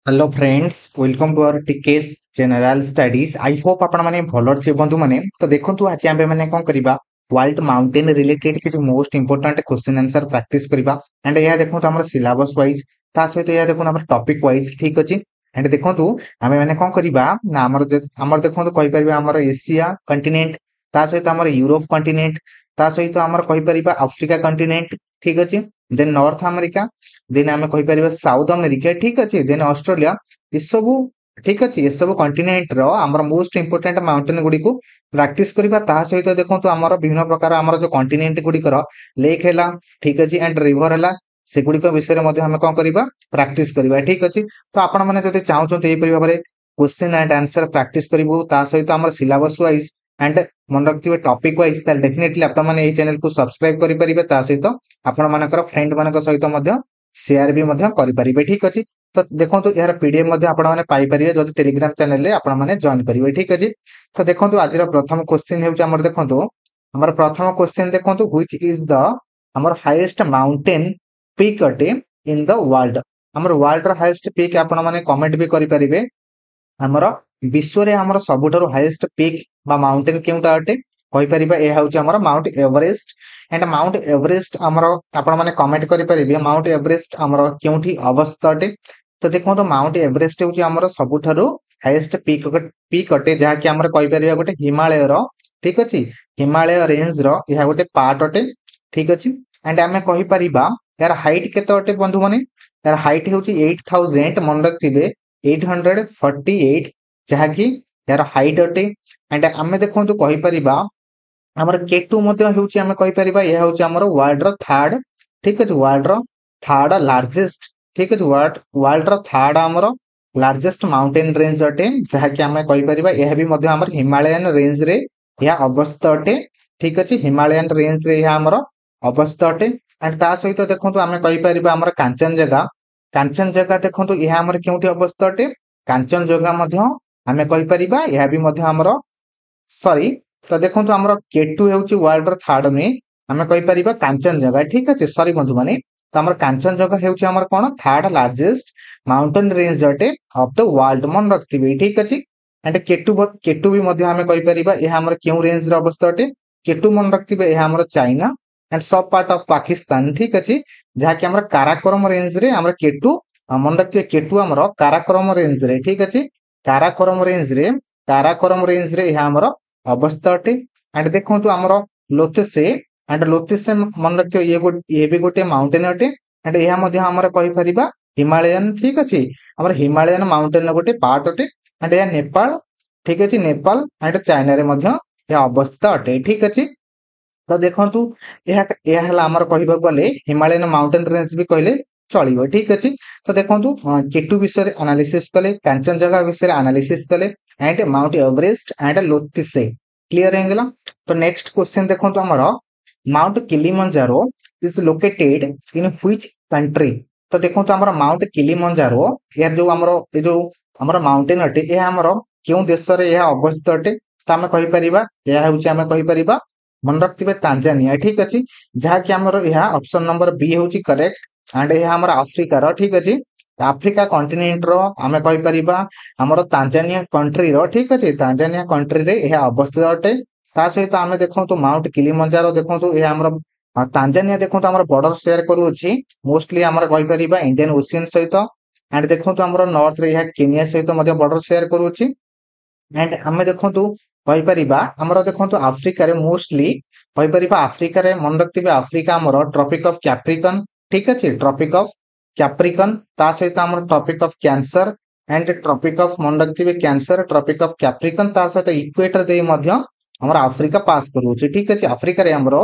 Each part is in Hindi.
Hello friends, welcome to our TKS general studies. I hope आपण माने भलर छे बंधु माने। तो देखंतु आज आमे माने कोन करिबा वर्ल्ड माउंटेन रिलेटेड किछ most important question answer practice करिबा। एंड या देखंतु हमर सिलेबस वाइज ता सहित या देखंतु हमर टॉपिक वाइज ठीक अछि। एंड देखंतु आमे माने कोन करिबा ना हमर देखंतु कहि परिबा हमर एशिया कॉन्टिनेंट, ता सहित हमर यूरोप कॉन्टिनेंट, ता सहित हमर कहि परिबा अफ्रीका कॉन्टिनेंट ठीक अछि। देन नॉर्थ अमेरिका, देन आमे कहि परिबा साउथ अमेरिका ठीक अछि। देन ऑस्ट्रेलिया, ये सबु ठीक अछि। ये सब कॉन्टिनेंट रो हमर मोस्ट इंपोर्टेंट माउंटेन गुडी को प्रैक्टिस करिबा। ता सहित देखंतु हमर विभिन्न प्रकार हमर जो कॉन्टिनेंट गुडी कर लेक हैला ठीक अछि एंड रिवर हैला सेगुडी को विषय रे मध्ये हम कोन करिबा प्रैक्टिस करिबा ठीक अछि। तो आपण माने जदि चाहउछन एई परि भाबरे क्वेश्चन एंड आंसर प्रैक्टिस करिबो ता सहित हमर सिलेबस वाइज एंड मन रखथिबे टॉपिक वाइज ताल डेफिनेटली आपण माने एई चैनल को सब्सक्राइब करि परिबे। ता सहित आपण मानकर फ्रेंड मानक सहित मध्ये शेयर भी मध्ये करि परिबे ठीक अछि। तो देखंतु यार पीडीएफ मध्ये आपण माने पाई परिबे जदि टेलीग्राम चैनल रे आपण माने जॉइन करिवे ठीक अछि। तो देखंतु आजिर प्रथम क्वेश्चन हेउछ हमर देखंतु हमर प्रथम क्वेश्चन देखंतु व्हिच इज द हमर हाईएस्ट माउंटेन पीक अटे इन द वर्ल्ड। हमर वर्ल्ड रो हाईएस्ट पीक आपण माने कमेंट भी करि परिबे। हमर विश्व रे हमर सबुठारु हाईएस्ट पीक बा माउंटेन केउटा अटे कहि परिबा ए हेउछ हमर mount Everest. And mount Everest हमर आपण माने कमेंट करि परिबे माउंट एवरेस्ट हमर केउठी अवस्थित अटे। तो देखो माउंट एवरेस्ट हूँ आमर सबुठारु हाईएस्ट पीक अटे जहा कि आमर कहि परिबा गोटे हिमालय रो ठीक अछि। हिमालय रेंज रो यह गोटे पार्ट अटे ठीक अछि। एंड आमे कहि परिबा यार हाइट केते अटे बंधु माने यार हाइट हेउची 8000 मन रखथिबे 848 जहा कि यार हाइट अटे। एंड आमे देखंतु कहि परिबा हमर केटू मध्ये हेउची आमे कहि परिबा यह हेउची हमर वर्ल्ड रो थर्ड ठीक अछि। वर्ल्ड रो थर्ड लार्जेस्ट ठीक अछि। वर्ल्ड रो थर्ड हमर लार्जेस्ट माउंटेन रेंज अटे जहा कि आमे कहि परिबा यह भी मध्ये हमर हिमालयन रेंज रे या अवस्थित अटे ठीक अछि। हिमालयन रेंज रे या हमर अवस्थित अटे। एंड ता सहित देखंतु आमे कहि परिबा हमर कांचनजंगा देखंतु यह हमर केउठी अवस्थित अटे कांचनजंगा मध्ये आमे कहि परिबा यह भी मध्ये हमर सॉरी। तो देखंतु हमर केटू हेउची वर्ल्ड रो थर्ड में आमे कहि परिबा कांचनजंगा ठीक अछि। सॉरी बंधु माने तो हमर कांचनजंगा हेउची हमर कोन थर्ड लार्जेस्ट माउंटेन रेंज अटे ऑफ द वर्ल्ड मन रखथिबे ठीक अछि। एंड केटू भी मध्ये आमे कहि परिबा यह हमर केउ रेंज रो अवस्थित अटे केटू मन रखथिबे यह हमर चाइना एंड सब पार्ट ऑफ पाकिस्तान ठीक अछि। जहा कि हमर काराकोरम रेंज रे हमर केटू मन रखथिबे केटू हमर काराकोरम रेंज रे ठीक अछि। काराकोरम रेंज रे यह हमर अवस्थित अटे। एंड देखंतु हमर लोथसे एंड लोथसे मन रखथिबे ये भी गोटे माउंटेन अटे। एंड यह मध्ये हमर कहि परिबा हिमालयन ठीक अछि। हमर हिमालयन माउंटेन गोटे पार्ट अटे। एंड यह नेपाल ठीक अछि। नेपाल एंड चाइना रे मध्ये यह अवस्थित अटे ठीक अछि। तो देखंतु यह हला हमर कहिबा गले हिमालयन माउंटेन रेंज भी कहले चलिबो ठीक अछि। तो देखंतु केटू विषय रे एनालिसिस कले कांचनजंगा विषय रे एनालिसिस कले and mount Everest and Lhotse clear हेंगला। तो नेक्स्ट क्वेश्चन देखंतु हमर mount Kilimanjaro is located in which country. तो देखंतु हमर माउंट किलिमंजारो यार जो हमर माउंटेन अटे यह हमर केउ देश रे यह अवस्थित अटे। तो आमे कहि परिबा यह हेउची आमे कहि परिबा मन रखथिबे तांजानिया ठीक अछि। जहा कि हमर यह ऑप्शन नंबर बी हेउची करेक्ट। एंड यह हमर अफ्रीका रो ठीक अछि। अफ्रीका कॉन्टिनेंट रो आमे कहि परिबा हमर तांजानिया कंट्री रो ठीक अछि। तांजानिया कंट्री रे यह अवस्थित अटे। ता सहित आमे देखंतु माउंट किलिमंजारो देखंतु यह हमर तांजानिया देखंतु हमर बॉर्डर शेयर करू अछि मोस्टली हमर कहि परिबा इंडियन ओशियन सहित। एंड देखंतु हमर नॉर्थ रे यह केनिया सहित मध्ये बॉर्डर शेयर करू अछि। एंड आमे देखंतु कहि परिबा हमर देखंतु अफ्रीका रे मोस्टली कहि परिबा अफ्रीका रे मन रखथिबे अफ्रीका हमर ट्रॉपिक ऑफ कैप्रिकॉन ठीक अछि। ट्रॉपिक ऑफ कैप्रिकॉन ता सहित हमर Tropic of Cancer and Tropic of मन रखथिबे कैंसर ट्रॉपिक ऑफ कैप्रिकॉन ता सहित इक्वेटर दे मध्ये हमर अफ्रीका पास करू अछि ठीक अछि। अफ्रीका रे हमर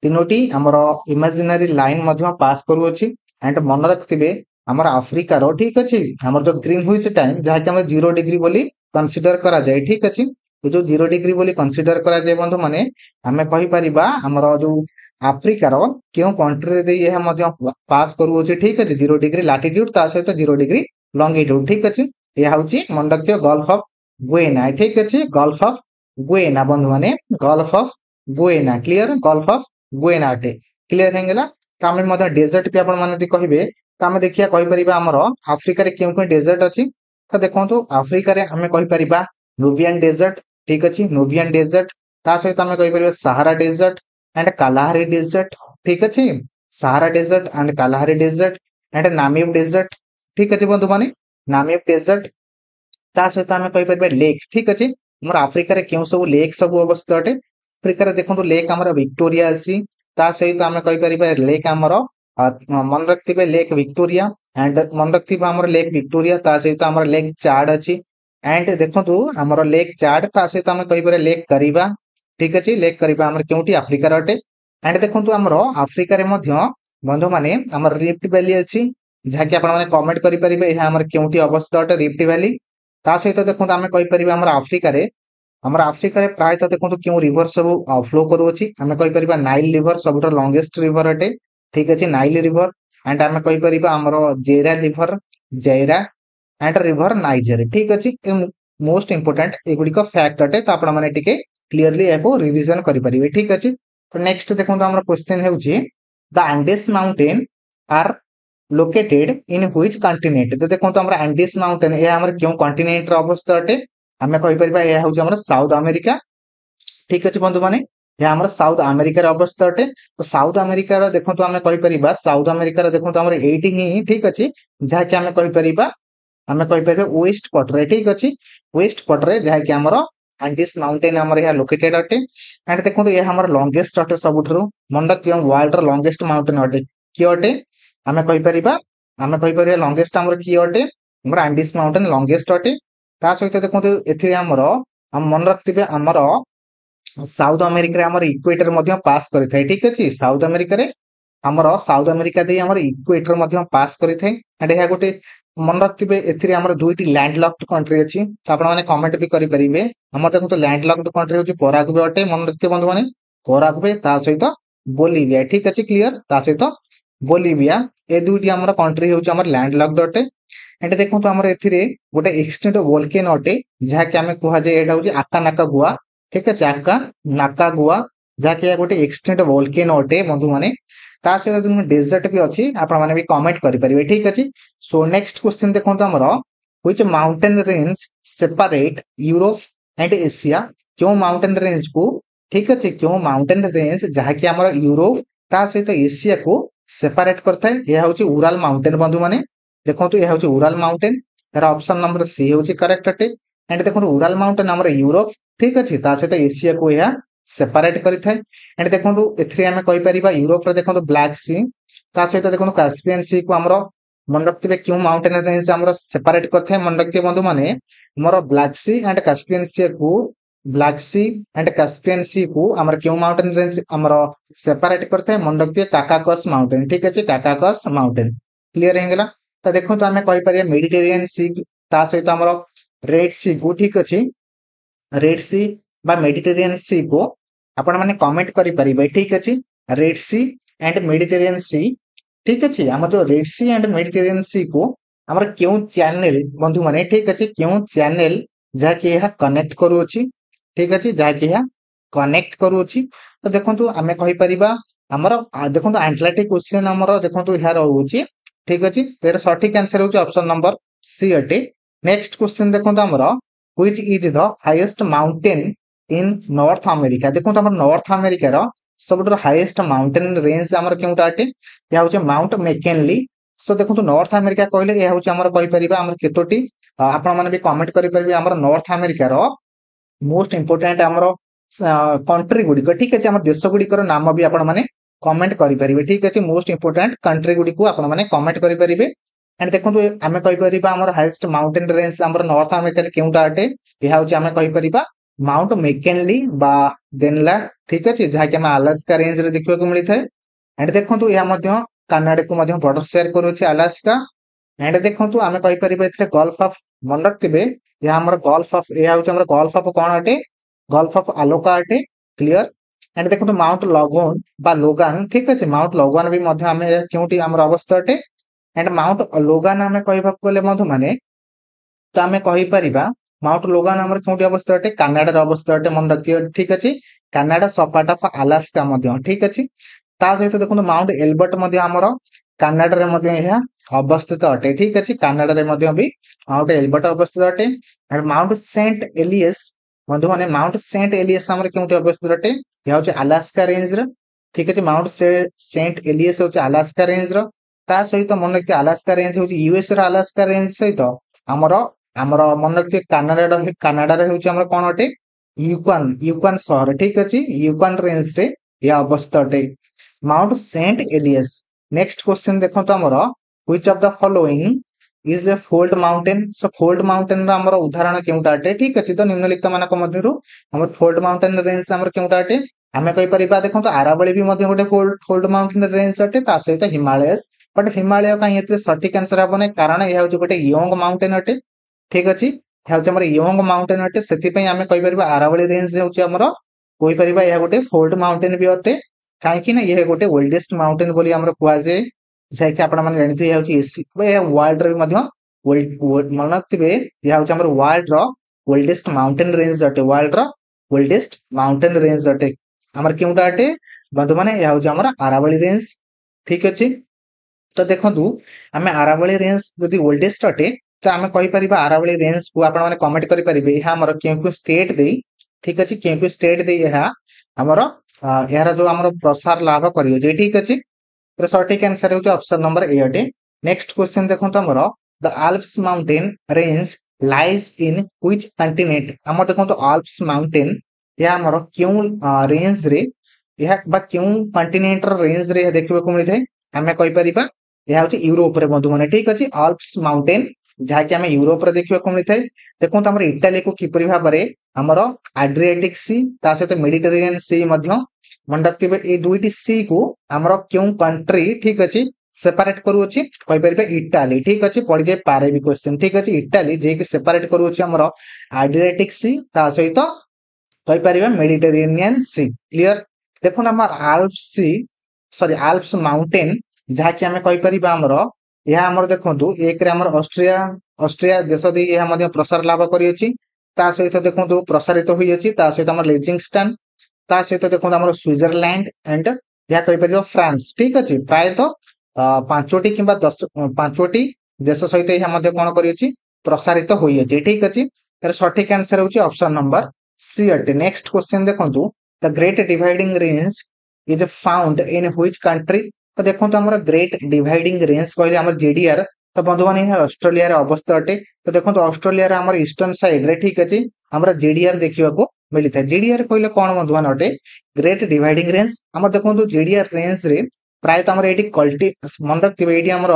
तीनोटी हमर इमेजिनरी लाइन मध्ये पास करू अछि। एंड मन रखथिबे हमर अफ्रीका रो ठीक अछि हमर जो ग्रीन हुइस टाइम जहा कि हम 0 डिग्री बोली कंसीडर करा जाय ठीक अछि। ये जो 0 डिग्री बोली कंसीडर करा जाय बंधु माने हमें कहि परिबा हमर जो अफ्रीका रो केउ कंट्री दे यह मध्ये पास करू अछि ठीक अछि। 0 डिग्री लैटिट्यूड ता सहित 0 डिग्री लॉन्गिट्यूड ठीक अछि। यह होची मन रखियो गल्फ ऑफ गुएना ठीक अछि। गल्फ ऑफ गुएना बंधु माने gulf of गुएना clear gulf of गुएना अटे क्लियर हेंगला। तो आम डेजर्ट भी आपने कहे तो आम देखिए कहीपर आमर आफ्रिकार क्यों क्यों डेजर्ट अच्छी तो देखो आफ्रिकार आम कहीपर नुबियन डेजर्ट ठीक अच्छे नुबियन डेजर्ट ता सहित आम कहीपर Sahara desert and Kalahari desert ठीक अच्छे Sahara desert and Kalahari desert and Namib desert ठीक अच्छे बंधु माने नामीब डेजर्ट ता सहित आम कहीपर लेक ठीक अच्छे आम आफ्रिकार क्यों सब लेक सब अवस्थित अटे आफ्रिकार देखो लेक आमर विक्टोरिया अच्छी ता सहित आम कहीपर लेक आमर मन रखिथे लेक विक्टोरिया एंड मन रखिथे आमर लेक विक्टोरिया ता सहित आमर लेक चाड अच्छी एंड देखो आमर लेक चाड ता सहित आम कहीपर लेक करीबा ठीक अच्छे लेक करीबा आमर क्योंटी आफ्रिकार अटे एंड देखो आमर आफ्रिकार बंधु माने आमर रिफ्ट वैली अच्छी जहाँकि आपने कमेंट करेंगे यह आमर क्योंटी अवस्थित अटे रिफ्ट वैली ता सहित देखो आम कहीपर आमर आफ्रिकार प्रायतः देखो क्यों रिवर सब फ्लो करुच्ची आम कहीपर नाइल रिवर सब लंगेस्ट रिवर अटे ठीक अच्छे नाइल रिवर एंड आम कहीपर आमर जेरा रिवर जैरा एंड रिवर नाइजर ठीक अच्छे मोस्ट इंपोर्टेंट एगुड़िक फैक्ट अटे तो आपने क्लीयरली रिविजन करेंगे ठीक अच्छे तो नेक्स्ट देखो आम क्वेश्चन है the Andes mountain are located in which continent तो देखो आम एंडेस माउंटेन यह क्यों कॉन्टिनेंट अवस्थित अटे आम कहीपर यह हूँ साउथ अमेरिका ठीक अच्छे बंधु माने यह आमर साउथ अमेरिकार अवस्थित अटे तो साउथ अमेरिकार देखो आम कहीपर साउथ अमेरिकार देखो आम एटी ही ठीक अच्छे जहाँकि आम कहीपर आम कहीपर वेस्ट पटरे ठीक अच्छे वेस्ट पटरे जहाँकि आमर एंडिस माउंटेन आमर यह लोकेटेड अटे एंड देखो यह आमर लंगेस्ट अटे सबुठ मन रखिए वर्ल्ड लंगेस्ट माउंटेन अटे किए अटे आम कहीपर लंगेस्ट आमर किए अटे आमर एंडिस माउंटेन लंगेस्ट अटे ता सहित देखो ए आमर मन रखिथे आमर साउथ अमेरिका आमर इक्वेटर पास करें ठीक अच्छे साउथ अमेरिका आमर साउथ अमेरिका दे आमर इक्वेटर पास करें एंड यह गोटे मन रखिथे ए दुईटी लैंडलॉक्ड कंट्री अच्छी तो आपने कमेंट भी करेंगे आम देखो लैंडलॉक्ड कंट्री हूँ पराग्वे अटे मन रखिए बंधु मैंने पराग्वे ता सहित बोलिविया ठीक अच्छे क्लीयर ता सहित बोलिविया ए दुईटी आमर कंट्री हूँ आमर लैंडलॉक्ड अटे एंड देखो आमर ए गोटे एक्सटेंट वोल्केनो अटे जहाँकि आम कहुए यहाँ हूँ आका नाका गुआ ठीक है आका नाका गुआ जहाँकि गोटे एक्सटेंट वोल्केनो अटे बंधु मैंने ता सहित डेजर्ट भी अच्छी आपने भी कमेंट करेंगे ठीक अच्छे सो नेक्स्ट क्वेश्चन देखो आमर which mountain range separate Europe and Asia क्यों माउंटेन रेंज को ठीक अच्छे क्यों माउंटेन रेंज जहाँकि आमर यूरोप ता सहित एशिया को सेपरेट करता है यह हूँ उराल माउंटेन बंधु मैंने देखो यह हूँ उराल माउंटेन यार ऑप्शन नंबर सी हूँ करेक्ट अटे एंड देखो उराल माउंटेन आमर यूरोप ठीक अच्छे ता सहित एशिया को यह सेपरेट करें एंड देखो एम कहीपर यूरोप देखो ब्लैक सी ता सहित देखो कास्पियन सी को आमर मन रखिथे क्यों माउंटेन रेंज आमर सेपरेट करते मन रखिए बंधु माने मोर black C and Caspian sea को black C and Caspian sea को आमर क्यों माउंटेन रेंज आमर सेपरेट करते मन रखिए काकाकस माउंटेन ठीक अच्छे काकाकस माउंटेन क्लीयर हो गला तो देखो आम कहीपर मेडिटेरियन सी ता सहित आमर रेड सी को ठीक अच्छे रेड सी बा मेडिटेरियन सी को आपण माने कमेंट करेंगे ठीक अच्छे रेड सी एंड मेडिटेरियन सी ठीक अच्छे आम जो रेड सी एंड मेडिटेरियन सी को आम क्यों चैनल बंधु माने ठीक अच्छे क्यों चैनल जहाँकि यह कनेक्ट करुच्ची ठीक अच्छे जहाँकि यह कनेक्ट करुच्ची तो देखो आम कहीपर आमर देखो आटलांटिक ओशियन आमर देखो यह रोचे ठीक अच्छे तो यार सठिक आंसर हूँ ऑप्शन नंबर सी अटे नेक्स्ट क्वेश्चन देखो आमर which is the highest mountain in north America देखो आम नॉर्थ अमेरिकार सब हाईएस्ट माउंटेन रेंज आमर क्योंटा अटे यह हूँ माउंट मैकेनली सो देखो नॉर्थ अमेरिका कहले यह हूँ आमर कहीपर आमर केतोटी आपण मैंने भी कमेंट करेंगे आमर नॉर्थ अमेरिकार मोस्ट इंपोर्टेंट आमर कंट्री गुड़िक ठीक अच्छे आम देश गुड़िकर नाम भी आपण मैंने कमेंट करेंगे ठीक अच्छे मोस्ट इंपोर्टेंट कंट्री गुड़िक आपने कमेंट करेंगे एंड देखो आम कहीपर आमर हाईएस्ट माउंटेन रेंज आमर नॉर्थ अमेरिका क्योंटा अटे यह हूँ आम कहीपर माउंट मैकेनली बा देनला ठीक अच्छे जहाँकि आम अलास्का रेंज रे देखा मिलता है एंड देखो यह कनाडा को बॉर्डर शेयर करुच्चे अलास्का एंड देखो आम कहीपर गल्फ ऑफ मन रखिथे यह आमर गल्फ ऑफ यह हूँ गल्फ ऑफ कौन अटे गल्फ ऑफ आलोका अटे क्लीयर एंड देखो माउंट लगोन बा लोगान ठीक अच्छे माउंट लगोन भी आम क्योंटी आमर अवस्थित अटे एंड माउंट लोगान आम कह गले बंधु माने तो आम कहीपर माउंट लोगान आमर क्योंटी अवस्थित अटे कनाडा अवस्थित अटे मन रखिए ठीक अच्छे कनाडा सपाट ऑफ अलास्का ठीक अच्छे ता सहित देखो माउंट एल्बर्ट कानाडा रे अवस्थित अटे। ठीक अच्छे कानाडा रे भी माउंट एल्बर्ट अवस्थित अटे। एंड माउंट सेंट एलियस बंधु माने माउंट सेंट एलियस आमर केउंटे अवस्थित अटे यह होचे अलास्का रेंज रे। ठीक अच्छे माउंट सेंट एलियस होचे अलास्का रेंज रो ता सहित मन रखते अलास्का रेंज होचे यूएस रो अलास्का रेंज सहित आमर आमर मन रखते कानाडा रे होचे आमर कोन अटे यूकान यूकान शहर। ठीक अच्छे यूकान रेंज रे यह अवस्थित अटे Mount Saint Elias. Next question देखो तो आमर which of the following is a fold mountain. So fold mountain रा आमर उदाहरण केउटा अटे। ठीक अछि तो निम्नलिखित मानक मध्यरु आमर फोल्ड माउंटेन रेंज आमर केउटा अटे आमे कहि परिबा देखो तो आरावली भी मध्य गोटे फोल्ड माउंटेन रेंज अटे ता सहित हिमालयस बट हिमालय काई एते सटीक आंसर हबने कारण यह होचे गोटे योंग माउंटेन अटे। ठीक अछि यह होचे आमर योंग माउंटेन अटे सेति पई आमे कहि परिबा आरावली रेंज होचे आमर कहि परिबा यह गोटे फोल्ड माउंटेन भी अटे काहे ना यह गोटे ओल्डेस्ट माउंटेन बोली आमर कुआ जाय जायकि आपण माने जानिथे यह होची एसी वर्ल्ड रे मध्य मन रखिथे यह होची आमर वर्ल्ड रो ओल्डेस्ट माउंटेन रेंज अटे वर्ल्ड रो ओल्डेस्ट माउंटेन रेंज अटे आमर केउटा अटे बंधु माने यह होची आमर आरावली रेंज। ठीक अछि तो देखंतु आमे आरावली रेंज यदि ओल्डेस्ट अटे तो आमे कहि परिबा आरावली रेंज को आपण माने कमेंट करि परिबे यह हमर केउ स्टेट देई। ठीक अछि केउ स्टेट देई यह हमर यार जो हमर प्रसार लाभ करियो जे। ठीक अछि तो सटीक आंसर होची ऑप्शन नंबर ए अटे। नेक्स्ट क्वेश्चन देखंतु हमर the Alps mountain range lies in which continent. हमर देखंतु आल्प्स माउंटेन या हमर केउ रेंज रे यह बा केउ कंटिनेंट रेंज रे देखबे को मिलथे हमें कहि परिबा यह होची यूरोप रे बंधु माने। ठीक अछि आल्प्स माउंटेन जहा कि हमें यूरोप रे देखबे को मिलथे देखंतु हमर इटाली को किपरि भाबरे हमर एड्रियाटिक सी ता सहित मेडिटेरेनियन सी मध्य मन रखिबे ए दुईटी सी को हमर केउ कंट्री ठीक अछि सेपरेट करू अछि कहि परिबे इटाली। ठीक अछि पढि जाय पारे भी क्वेश्चन। ठीक अछि इटाली जे कि सेपरेट करू अछि हमर एड्रियाटिक सी ता सहित कहि परिबे मेडिटेरेनियन सी क्लियर। देखो हमर आल्प्स सी सॉरी आल्प्स माउंटेन जहा कि हमें कहि परिबा हमर यह हमर देखंतु एक रे हमर ऑस्ट्रिया ऑस्ट्रिया देश दे यह मध्य प्रसार लाभ करि अछि ता सहित देखंतु प्रसारित होई अछि ता सहित हमर लेजिंगस्टन ता सहित देखो हमर स्विट्जरलैंड एंड या कहि परिबो फ्रांस। ठीक अछि प्राय तो पांचोटी किबा 10 पांचोटी देश सहित यह मध्य कोन करि अछि प्रसारित होई अछि। ठीक अछि तर सटीक आंसर होची ऑप्शन नंबर सी अटे। नेक्स्ट क्वेश्चन देखंतु the great dividing range is found in which country. तो देखंतु हमर ग्रेट डिवाइडिंग रेंज कहले हमर जेडीआर तो बंधु माने यह ऑस्ट्रेलिया रे अवस्थित अटे। तो देखंतु ऑस्ट्रेलिया रे हमर ईस्टर्न साइड रे ठीक अछि हमरा जेडीआर देखिबा को मिलिथा जेडीआर कहले कोन बंधु मान अटे ग्रेट डिवाइडिंग रेंज हमर देखंतु जेडीआर रेंज रे प्राय तो हमर एटी कल्टी मन रखिबे एटी हमर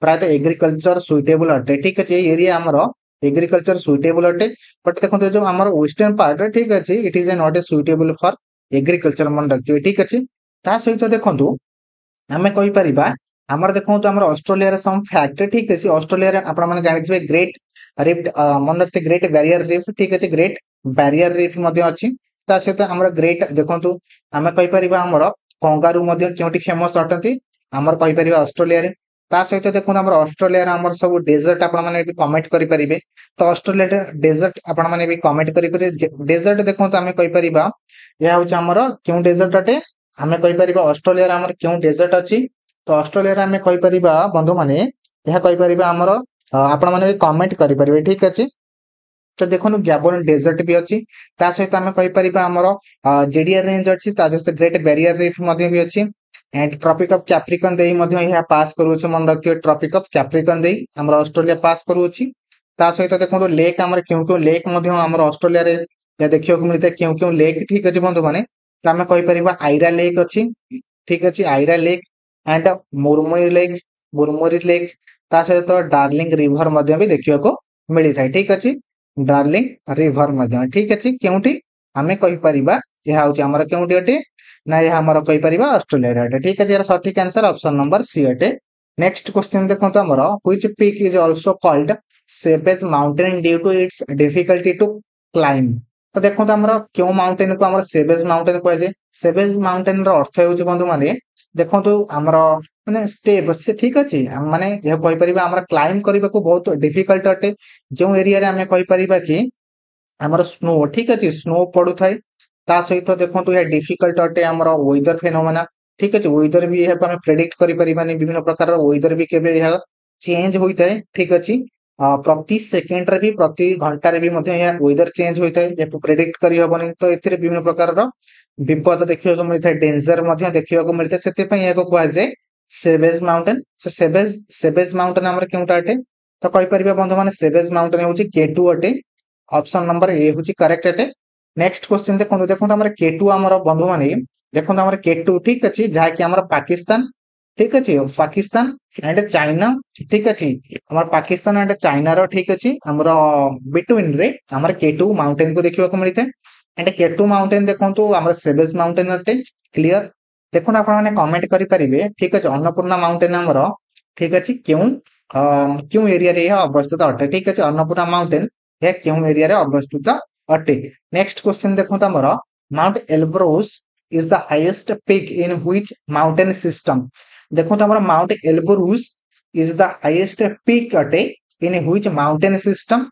प्राय तो एग्रीकल्चर सुइटेबल अटे। ठीक अछि एरिया हमर एग्रीकल्चर सुइटेबल अटे बट देखंतु जो हमर वेस्टर्न पार्ट ठीक अछि it is not a suitable for agriculture मन रखिबे। ठीक अछि ता सहित देखंतु हमें कहि परिबा हमर देखंतु हमर ऑस्ट्रेलिया रे सम फैक्ट ठीक अछि ऑस्ट्रेलिया रे आपण माने जानिथिबे ग्रेट रिफ्ट मन रखते ग्रेट बैरियर रीफ। ठीक अछि ग्रेट बैरियर रीफ मध्य अछि ता सहित हमर ग्रेट देखंतु हमें कहि परिबा हमर कंगारू मध्य केउटी फेमस अटंती हमर कहि परिबा ऑस्ट्रेलिया रे ता सहित देखंतु हमर ऑस्ट्रेलिया रे हमर सब डेजर्ट आपण माने भी कमेंट करि परिबे तो ऑस्ट्रेलिया रे डेजर्ट आपण माने भी कमेंट करि परिबे डेजर्ट देखंतु हमें कहि परिबा यह होची हमर केउ डेजर्ट अटे हमें कहि परिबा ऑस्ट्रेलिया रे हमर केउ डेजर्ट अछि तो ऑस्ट्रेलिया रे हमें कहि परिबा बंधु माने यह कहि परिबा हमर आपण माने भी कमेंट करि परिबे। ठीक अछि तो देखो गैबोन डेजर्ट भी अच्छी सहित आम कहीपर आमर जेडीआर रेंज अच्छी सहित ग्रेट बैरियर रीफ भी अच्छी एंड ट्रॉपिक ऑफ कैप्रिकन दे पास करूँ मन रखिए ट्रॉपिक ऑफ कैप्रिकन दे आम ऑस्ट्रेलिया पास करूँगी सहित देखो लेक आम क्यों लेक आम ऑस्ट्रेलिया रे देखा मिलता है क्यों लेक। ठीक अच्छे बंधु मैंने तो आम कहीपर आईरा लेक अच्छी ठीक अच्छे आईरा लेक एंड मुरमुरी लेक सहित डार्लिंग रिवर भी देखा मिलता है। ठीक अच्छे डार्लिंग रिवर मध्य ठीक अच्छे क्योंटी आम कहीपर यह हूँ आमर क्योंटी अटे ना यह आमर कहीपर ऑस्ट्रेलिया अटे। ठीक अच्छे सठिक आंसर ऑप्शन नंबर सी अटे। नेक्स्ट क्वेश्चन देखो आमर which peak is also called सेपेज mountain due to its difficulty to climb. तो देखो आमर क्यों माउंटेन को आमर सेवेज माउंटेन कह जाए सेवेज माउंटेन अर्थ हो बंधु माने देखो आमर माने स्टेप से ठीक अच्छे माने यह कहीपर आमर क्लाइंब करने को बहुत डिफिकल्ट अटे जो एरिया रे आम कहीपर कि आमर स्नो ठीक अच्छे स्नो पड़ू थाए ता सहित देखो यह डिफिकल्ट अटे आमर वेदर फेनोमेना ठीक अच्छे वेदर भी यहाँ प्रेडिक्ट करें विभिन्न प्रकार वेदर भी केबे यह चेंज होता है ठीक अच्छे प्रति सेकेंड रे भी प्रति घंटार भी वेदर चेंज होता है प्रेडिक्ट करहबनी तो ए विभिन्न प्रकार विपद देखा मिलता है डेंजर देखा मिलता है से कहुए savage mountain so savage mountain आमर केउटा अटे तो कहीपर बंधु मैंने सेवेज माउंटेन हूँ केटू अटे ऑप्शन नंबर ए हूँ करेक्ट अटे नेक्स्ट क्वेश्चन देखो देखो आम केटू आम बंधु मैंने देखो आम केटू ठीक अच्छे जहाँकि आम पाकिस्तान ठीक अच्छे पाकिस्तान एंड चाइना ठीक अच्छे आम पाकिस्तान एंड चाइनार ठीक अच्छे आम बिटवीन रे आम केटू माउंटेन को देखा मिलता है एंड केटू माउंटेन देखो आम सेवेज माउंटेन अटे क्लियर देखो आप कमेंट करेंगे ठीक अच्छे अन्नपूर्णा माउंटेन आमर ठीक अच्छे क्यों एरिया रे अवस्थित अटे ठीक अच्छे अन्नपूर्णा माउंटेन यह क्यों एरिया रे अवस्थित अटे नेक्स्ट क्वेश्चन देखो आमर Mount Elbrus is the highest peak in which mountain system देखो आमर Mount Elbrus is the highest peak अटे इन व्हिच माउंटेन सिस्टम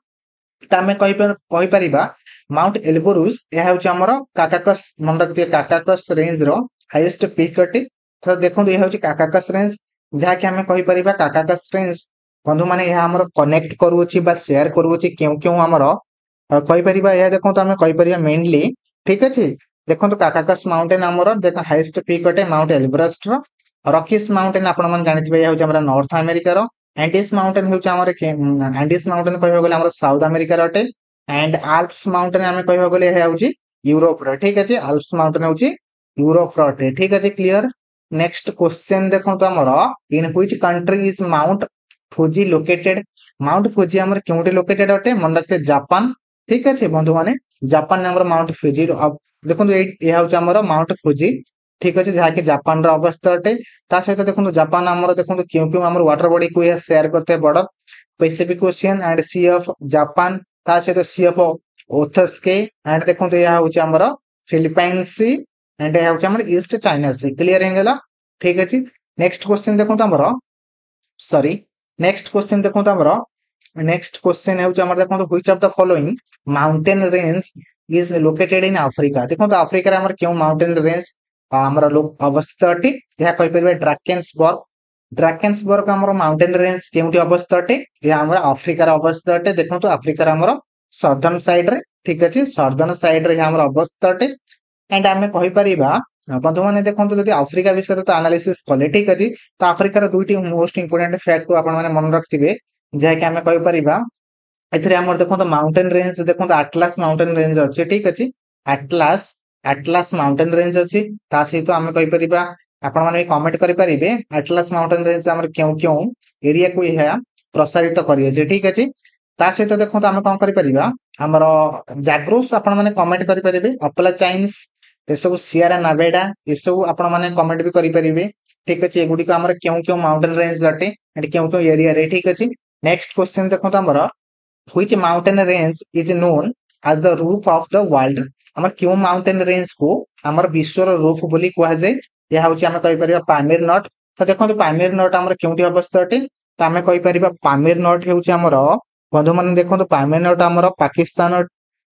तो आम कहीपर माउंट एल्ब्रोस यह हूँ आमर काकाकस मन रखिए काकाकस रेंज रो हाईएस्ट पीक अटे तो देखो यह हूँ काकाकस रेंज जहाँकि आम कहीपर काकाकस रेंज बंधु मैंने यह आमर कनेक्ट करुच्छी सेयार करुच्छी क्यों क्यों आमर कहीपर यह देखो आम कहीपर मेनली ठीक अच्छे देखो काकाकस माउंटेन आमर देख हाईएस्ट पीक अटे माउंट एल्ब्रस्ट रॉकीज माउंटेन आप जानते यह हूँ नॉर्थ अमेरिकार एंडीज माउंटेन हूँ एंडीज माउंटेन कह गले साउथ अमेरिकार अटे एंड आल्प्स माउंटेन आम कह गले यह हूँ यूरोप ठीक अच्छे आल्प्स माउंटेन हूँ यूरोप अटे ठीक अच्छे क्लियर नेक्स्ट क्वेश्चन देखो आमर इन which country is Mount Fuji located Mount Fuji आमर क्योंटी लोकेटेड अटे मन रखते जापान ठीक अच्छे बंधु मैंने जापान आमर माउंट फुजी देखो यह हूँ आमर माउंट फुजी ठीक अच्छे जहाँकि जापान अवस्था अटे सहित देखो जापान आमर देखो क्यों क्यों आम वाटर बॉडी को यह सेयार करते हैं border Pacific Ocean and Sea of Japan सहित सी ऑफ ओथस्के एंड देखो यह हूँ आमर फिलिपाइन सी एंड यह हूँ ईस्ट चाइना सी क्लियर हो ठीक अच्छे नेक्स्ट क्वेश्चन देखो आमर सॉरी नेक्स्ट क्वेश्चन देखो आमर नेक्स्ट क्वेश्चन है देखो which of the following mountain range is located in Africa देखो आफ्रिका आमर क्यों माउंटेन रेंज आमर अवस्थित अटे यह कहीपर ड्राकेन्सबर्ग आमर माउंटेन रेंज केउटी अवस्थित अटे यह आमर आफ्रिकार अवस्थित अटे देखो आफ्रिकार आमर सर्दर्न साइड रे ठीक अच्छे सर्दर्न साइड रे आमर अवस्थित अटे एंड आम कहीपर बंधु मैंने देखो जब आफ्रिका विषय तो एनालिसिस कले ठीक अच्छे तो आफ्रिकार दुईटी मोस्ट इंपोर्टेंट फैक्ट को आप मन रखिए जहाँकि आम कहीपर एमर देखो माउंटेन रेंज देखो आटलास माउंटेन रेंज अच्छे ठीक अच्छे आटलास आटलास माउंटेन रेंज अच्छी सहित आम कहीपर आपण मैंने कमेंट करेंगे आटलास माउंटेन रेंज आम क्यों क्यों एरिया को यह प्रसारित करिए ठीक अच्छे सहित देखो आम कौन कर आमर जाग्रोस आपण मैंने कमेंट करेंगे अपलाचाइन्स ये सब सियारा नावेडा ये सब आपण मैंने कमेंट भी करेंगे ठीक अच्छे एगुड़ी आमर क्यों क्यों माउंटेन रेंज अटे एंड क्यों क्यों एरिया रे ठीक अच्छे नेक्स्ट क्वेश्चन देखो आमर which mountain range is known as the roof of the world आमर क्यों माउंटेन रेंज को आमर विश्वर रूफ बोली कह जाए यह हूँ आम कहीपर पामीर नट तो देखो पामीर नट आमर क्योंटी अवस्था अटे तो आम कहीपर पामीर नट हूँ आमर बंधु मैंने देखो पामीर नट आमर पाकिस्तान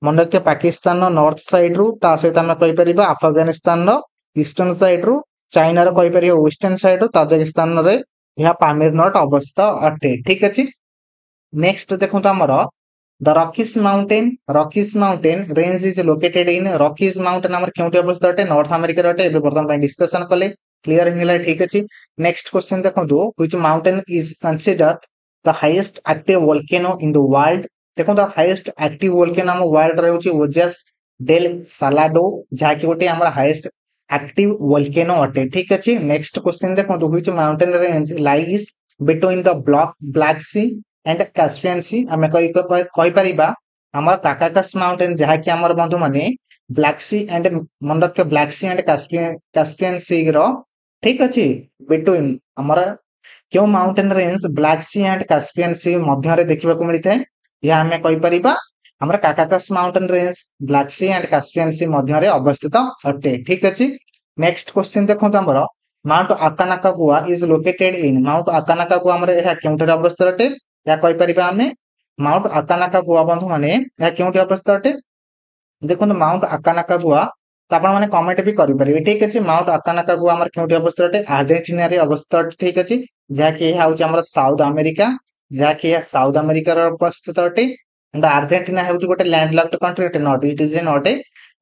मन रखिए पाकिस्तान नॉर्थ साइड रु सहित आम कहीपर अफगानिस्तान ईस्टर्न साइड रु चाइनार कहीपर वेस्टर्न साइड रु ताजिकिस्तान रे यह पामीर नट अवस्थित अटे ठीक अच्छे नेक्स्ट देखो आमर the Rockies mountain range is located in Rockies mountain आमर क्योंटी अवस्थित अटे नॉर्थ अमेरिका अटे बर्तमान डिस्कशन कले क्लियर हो ठीक अच्छे नेक्स्ट क्वेश्चन देखो which mountain is considered the highest active volcano in the world देखो द हाईएस्ट एक्टिव वोल्केनो आम वर्ल्ड रे ओजास डेल सालाडो जहाँकि गोटे आम हाईएस्ट एक्टिव वोल्केनो अटे ठीक अच्छे नेक्स्ट क्वेश्चन देखो which mountain range lies between the Black C and Caspian Sea आम कहीपर आमर काकाकस माउंटेन जहाँकि आमर बंधु मैंने ब्लैक सी एंड मन रखते Black C and Caspian Sea रो ठीक अच्छे बिटवीन आमर क्यों mountain range Black C and Caspian Sea मध्य देखा मिलता है यह आम कहीपर आमर Caucasus mountain range Black C and Caspian Sea मध्य अवस्थित अटे ठीक अच्छे नेक्स्ट क्वेश्चन देखो आमर Mount Aconcagua is located in Mount Aconcagua आमर यह क्योंठे अवस्थित अटे या कहीपर आम माउंट अकानाकागुआ बंधु मैंने यह क्योंठे अवस्थित अटे देखो माउंट अकानाकागुआ तो आपण माने कमेंट भी करि परिबे ठीक अछि माउंट अकानाकागुआ हमर केउटी अवस्थित अटे अर्जेंटीना रे अवस्थित अटे ठीक अछि जा कि एहा होछि हमर साउथ अमेरिका जा कि एहा साउथ अमेरिका रे अवस्थित अटे एंड अर्जेंटीना हेउछि गोटे लैंडलॉक्ड कंट्री अटे not it is not a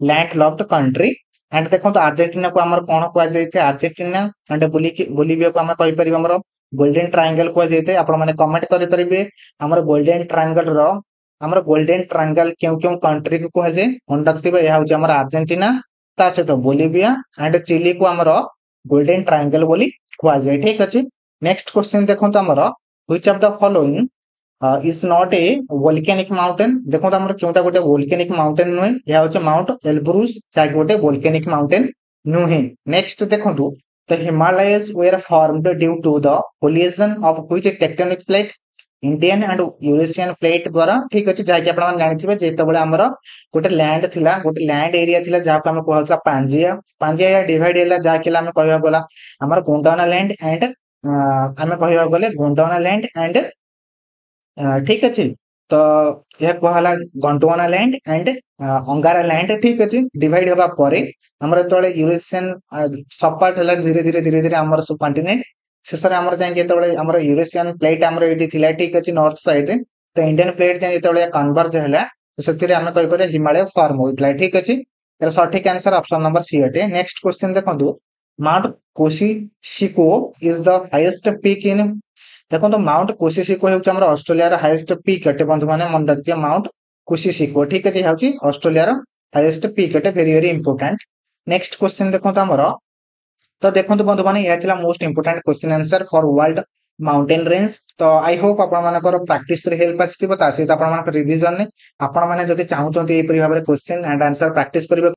landlocked country and देखो तो अर्जेंटीना को हमर कोन कुआ जायते अर्जेंटीना एंड बोलिविया को हम कहि परिबे हमर गोल्डन ट्रायंगल कुआ जायते आपण माने कमेंट करि परिबे हमर गोल्डन ट्रायंगल रो हमर गोल्डन ट्रायंगल केउ केउ कंट्री को कुआ जाय कंडक्ट थिबे एहा होछि हमर अर्जेंटीना ता सहित बोलिविया एंड चिली को हमर गोल्डन ट्रायंगल बोली कुआ जाय ठीक अछि नेक्स्ट क्वेश्चन देखो तो हमर which of the following is not a volcanic mountain देखो तो हमर केउटा गोटे वोल्केनिक माउंटेन नुहे या होचे माउंट एल्ब्रुस जा गोटे वोल्केनिक माउंटेन नुहे नेक्स्ट देखो तो the Himalayas were formed due to the collision of which tectonic plate Indian and Eurasian plate द्वारा ठीक अछि जा कि आपण मन जानि थिबे जेते बेले हमर गोटे लैंड एरिया थिला जा को हम कहउतला पांजिया पांजिया डिवाइड हैला जा कि हम कहबा गला हमर गोंडाना लैंड एंड हम कहबा गले गोंडाना लैंड एंड ठीक अछि तो यह कहला गंडवाना लैंड एंड अंगारा लैंड ठीक अछि डिवाइड होबा परे हमर तळे यूरेशियन सपाट हला धीरे धीरे हमर सब कॉन्टिनेंट शेषरे हमर जाय के तळे हमर यूरेशियन प्लेट हमर एटी थिला ठीक अछि नॉर्थ साइड रे तो इंडियन प्लेट जाय तळे कन्वर्ज हला तो सेतिरे हम कहि करे हिमालय फॉर्म होइतला ठीक अछि तर सठिक आंसर ऑप्शन नंबर सी अटे नेक्स्ट क्वेश्चन देखंतु माउंट कोशिशिको is the highest peak in देखो तो माउंट कोशिशिको हेउछ हमर ऑस्ट्रेलिया रा हाईएस्ट पीक अटे बंधु माने मन रखिए माउंट कोशिशिको ठीक अछि हेउछि ऑस्ट्रेलिया रा हाईएस्ट पीक अटे very very important next question देखो तो हमर तो देखो तो बंधु माने यह most important question answer for world mountain range तो आई होप आपण मानकर प्रैक्टिस रे हेल्प आसीथिबो ता सहित आपण मानकर रिवीजन ने आपण माने जति चाहउचंती ए परि भाबरे क्वेश्चन एंड आंसर प्रैक्टिस करिवे